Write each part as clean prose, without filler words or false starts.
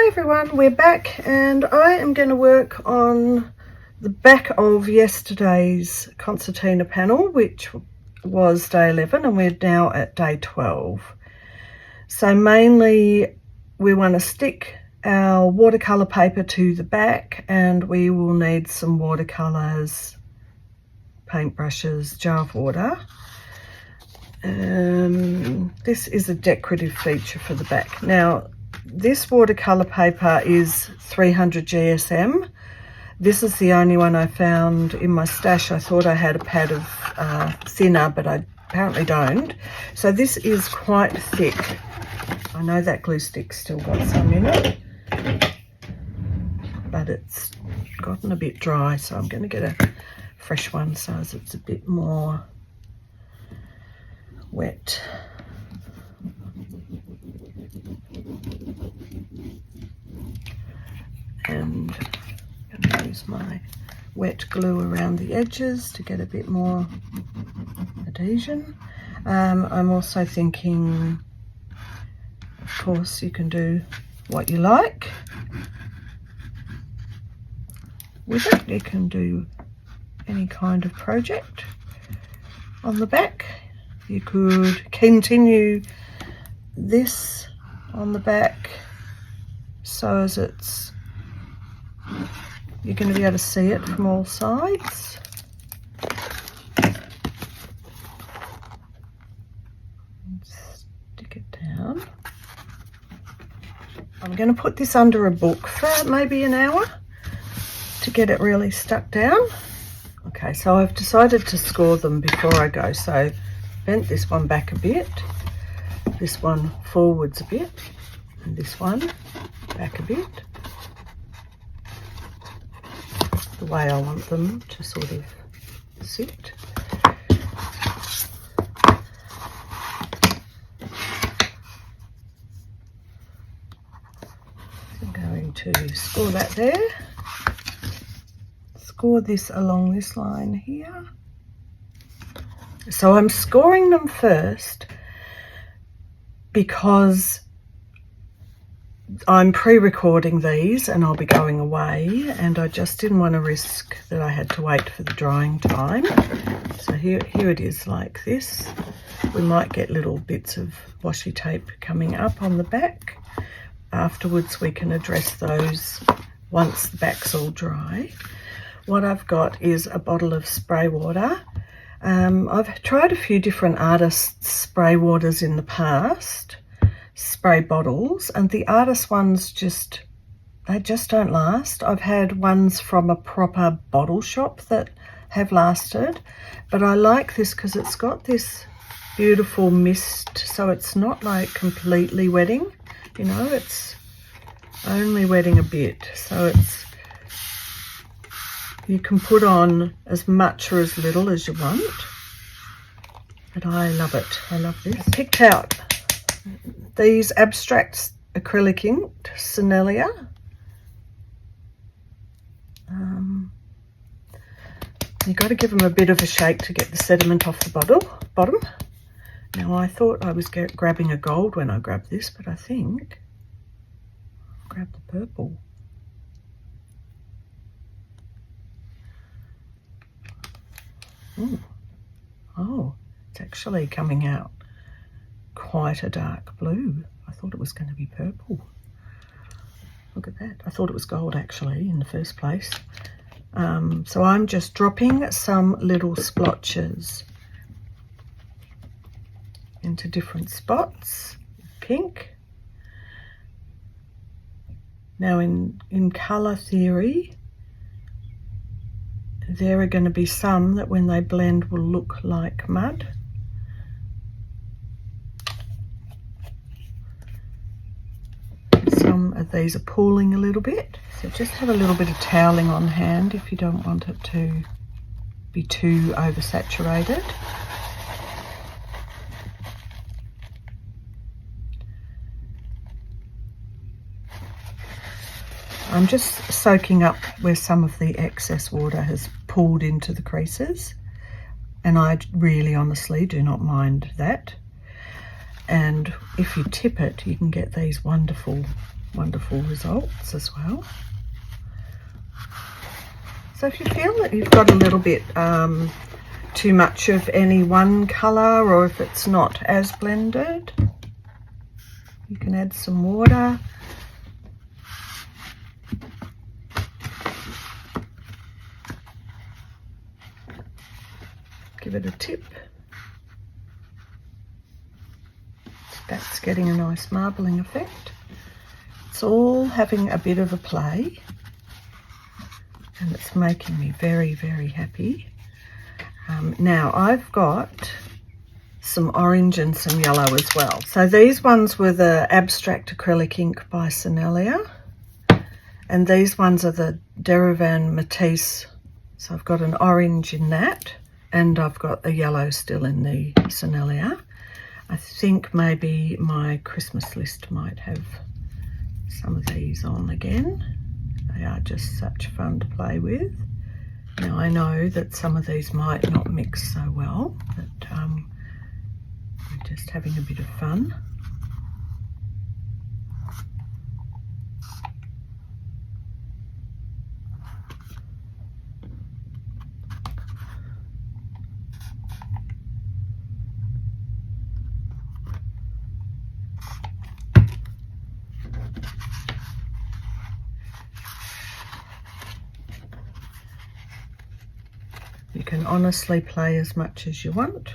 everyone, we're back and I am going to work on the back of yesterday's concertina panel, which was day 11, and we're now at day 12. So mainly we want to stick our watercolor paper to the back, and we will need some watercolors, paintbrushes, jar of water. This is a decorative feature for the back. Now this watercolor paper is 300 GSM. This is the only one I found in my stash. I thought I had a pad of thinner, but I apparently don't. So this is quite thick. I know that glue stick's still got some in it, but it's gotten a bit dry, so I'm going to get a fresh one so as it's a bit more wet. And I'm going to use my wet glue around the edges to get a bit more adhesion. I'm also thinking, of course, you can do what you like with it. You can do any kind of project on the back. You could continue this on the back so as you're going to be able to see it from all sides. Stick it down. I'm going to put this under a book for maybe an hour to get it really stuck down. Okay, so I've decided to score them before I go. So bent this one back a bit, this one forwards a bit, and this one back a bit. The way I want them to sort of sit. I'm going to score that there. Score this along this line here. So I'm scoring them first because I'm pre-recording these and I'll be going away, and I just didn't want to risk that I had to wait for the drying time. So here it is like this. We might get little bits of washi tape coming up on the back. Afterwards we can address those once the back's all dry. What I've got is a bottle of spray water. I've tried a few different artists' spray waters in the past, spray bottles, and the artist ones they just don't last. I've had ones from a proper bottle shop that have lasted, but I like this because it's got this beautiful mist, so it's not like completely wetting, you know, it's only wetting a bit, so you can put on as much or as little as you want, but I love it. I love this. I picked out these abstract acrylic inked Sennelier. You've got to give them a bit of a shake to get the sediment off the bottom. Now I thought I was grabbing a gold when I grabbed this, but I think I'll grab the purple. Ooh. Oh, it's actually coming out quite a dark blue. I thought it was going to be purple. Look at that. I thought it was gold actually in the first place. So I'm just dropping some little splotches into different spots. Pink. Now in colour theory, there are going to be some that when they blend will look like mud. Some of these are pooling a little bit, so just have a little bit of toweling on hand if you don't want it to be too oversaturated. I'm just soaking up where some of the excess water has pooled into the creases, and I really honestly do not mind that. And if you tip it, you can get these wonderful wonderful results as well. So if you feel that you've got a little bit too much of any one colour, or if it's not as blended, you can add some water. Give it a tip. That's getting a nice marbling effect. It's all having a bit of a play, and it's making me very, very happy. Now I've got some orange and some yellow as well. So these ones were the Abstract Acrylic Ink by Sennelier, and these ones are the Derivan Matisse. So I've got an orange in that, and I've got a yellow still in the Sennelier. I think maybe my Christmas list might have some of these on again. They are just such fun to play with. Now I know that some of these might not mix so well, but we're just having a bit of fun. You can honestly play as much as you want.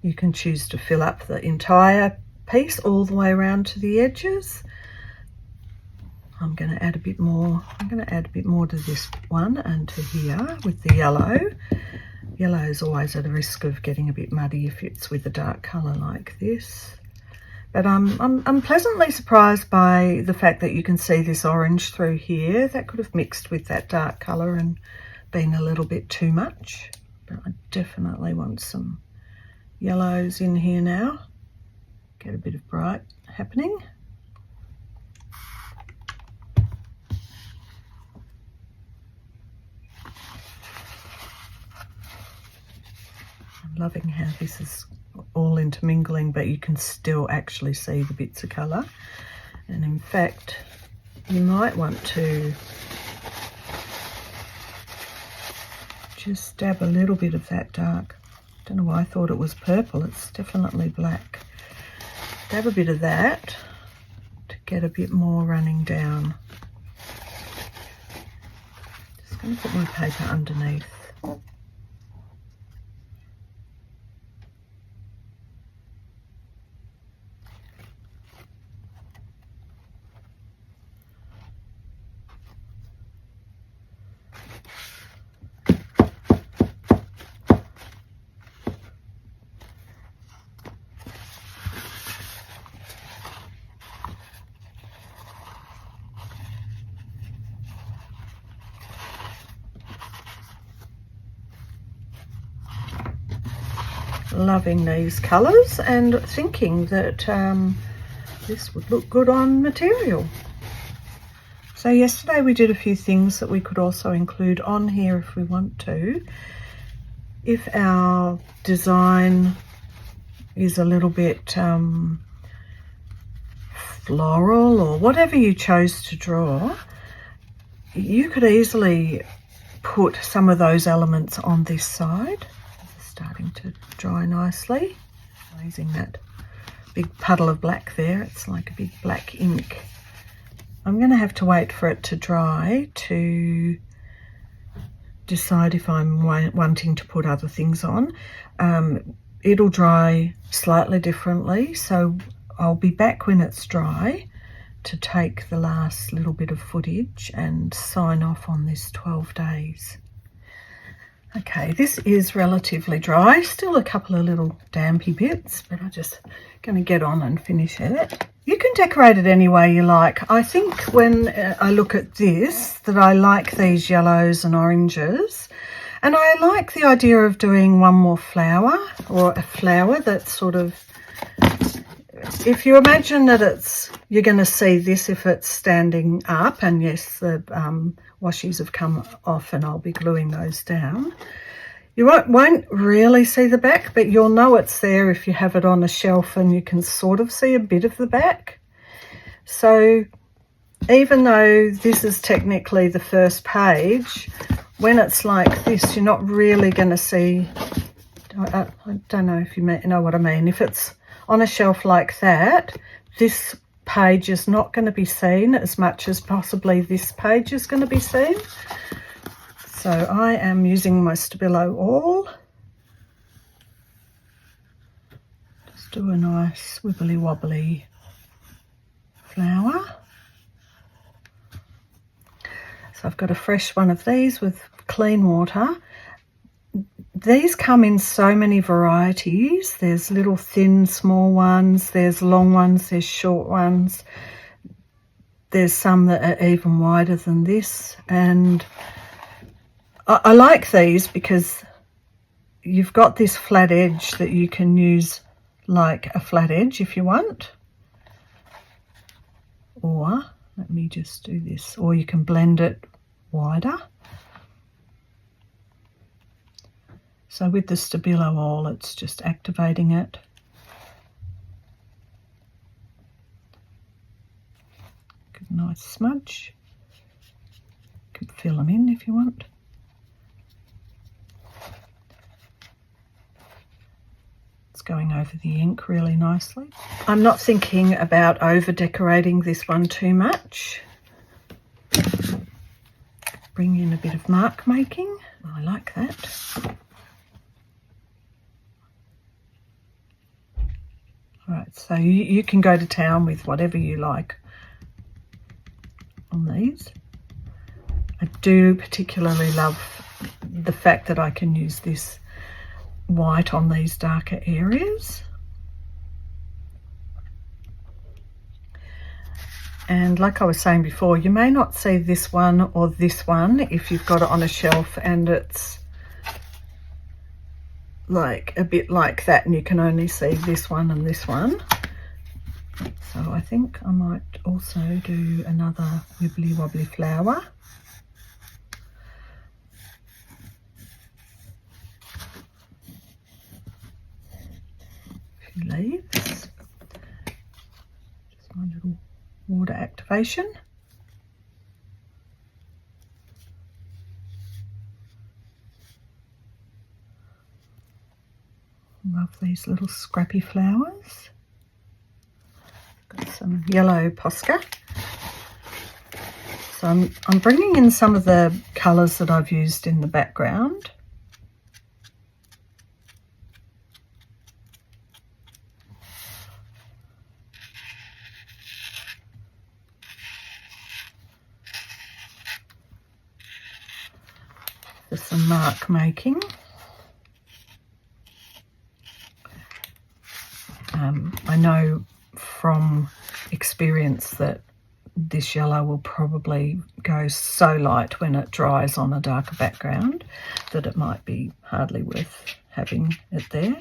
You can choose to fill up the entire piece all the way around to the edges. I'm going to add a bit more. I'm going to add a bit more to this one and to here with the yellow. Yellow is always at a risk of getting a bit muddy if it's with a dark colour like this. But I'm pleasantly surprised by the fact that you can see this orange through here. That could have mixed with that dark colour and been a little bit too much. But I definitely want some yellows in here now. Get a bit of bright happening. I'm loving how this is all intermingling, but you can still actually see the bits of colour. And in fact, you might want to just dab a little bit of that dark. Don't know why I thought it was purple. It's definitely black. Dab a bit of that to get a bit more running down. Just going to put my paper underneath. Loving these colours and thinking that this would look good on material. So yesterday we did a few things that we could also include on here if we want to. If our design is a little bit floral or whatever you chose to draw, you could easily put some of those elements on this side. Starting to dry nicely. Using that big puddle of black there, it's like a big black ink. I'm going to have to wait for it to dry to decide if I'm wanting to put other things on. It'll dry slightly differently, so I'll be back when it's dry to take the last little bit of footage and sign off on this 12 days. Okay, this is relatively dry, still a couple of little dampy bits, but I'm just going to get on and finish it. You can decorate it any way you like. I think when I look at this, that I like these yellows and oranges, and I like the idea of doing one more flower, or a flower that's sort of, if you imagine that you're going to see this if it's standing up, and yes, the washies have come off and I'll be gluing those down. You won't really see the back, but you'll know it's there if you have it on a shelf and you can sort of see a bit of the back. So even though this is technically the first page, when it's like this, you're not really going to see, I don't know if you know what I mean. If it's on a shelf like that, this page is not going to be seen as much as possibly this page is going to be seen. So I am using my Stabillo awl. Just do a nice wibbly wobbly flower. So I've got a fresh one of these with clean water. These come in so many varieties. There's little thin small ones, there's long ones, there's short ones, there's some that are even wider than this, and I like these because you've got this flat edge that you can use like a flat edge if you want, or let me just do this, or you can blend it wider. So with the Stabillo awl, it's just activating it. Good nice smudge. You can fill them in if you want. It's going over the ink really nicely. I'm not thinking about over decorating this one too much. Bring in a bit of mark making. I like that. Alright, so you can go to town with whatever you like on these. I do particularly love the fact that I can use this white on these darker areas. And like I was saying before, you may not see this one or this one if you've got it on a shelf and it's like a bit like that and you can only see this one and this one. So I think I might also do another wibbly wobbly flower. A few leaves. Just my little water activation. Love these little scrappy flowers. Got some yellow posca. So I'm bringing in some of the colours that I've used in the background. For some mark making. I know from experience that this yellow will probably go so light when it dries on a darker background that it might be hardly worth having it there.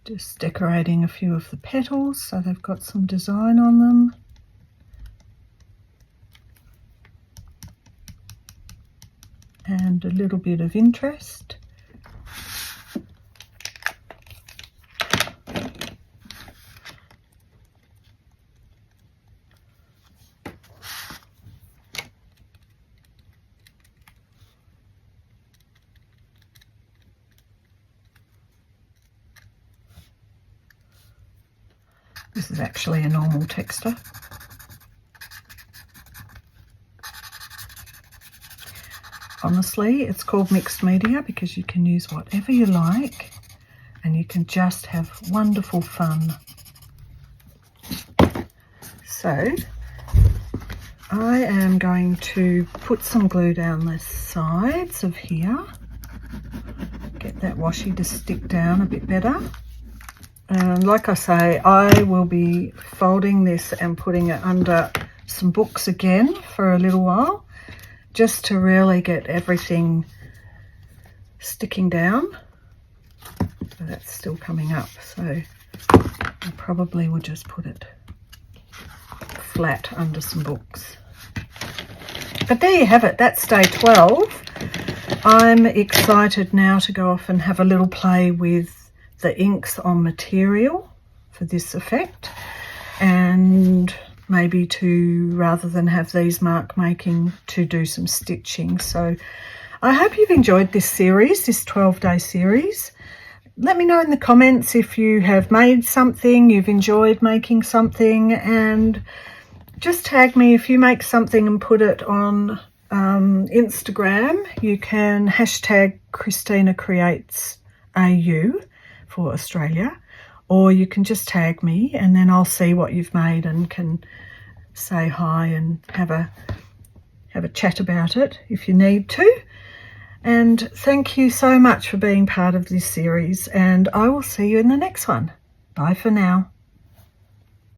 Just decorating a few of the petals so they've got some design on them. And a little bit of interest. This is actually a normal texture. Honestly, it's called mixed media because you can use whatever you like and you can just have wonderful fun. So I am going to put some glue down the sides of here. that washi to stick down a bit better. And like I say, I will be folding this and putting it under some books again for a little while, just to really get everything sticking down. So that's still coming up, so I probably will just put it flat under some books. But there you have it, that's day 12. I'm excited now to go off and have a little play with the inks on material for this effect, and maybe to, rather than have these mark making, to do some stitching. So I hope you've enjoyed this series, this 12-day series. Let me know in the comments if you have made something, you've enjoyed making something, and just tag me if you make something and put it on Instagram. You can hashtag Christina Creates AU for Australia, or you can just tag me and then I'll see what you've made and can say hi and have a chat about it if you need to. And thank you so much for being part of this series, and I will see you in the next one. Bye for now.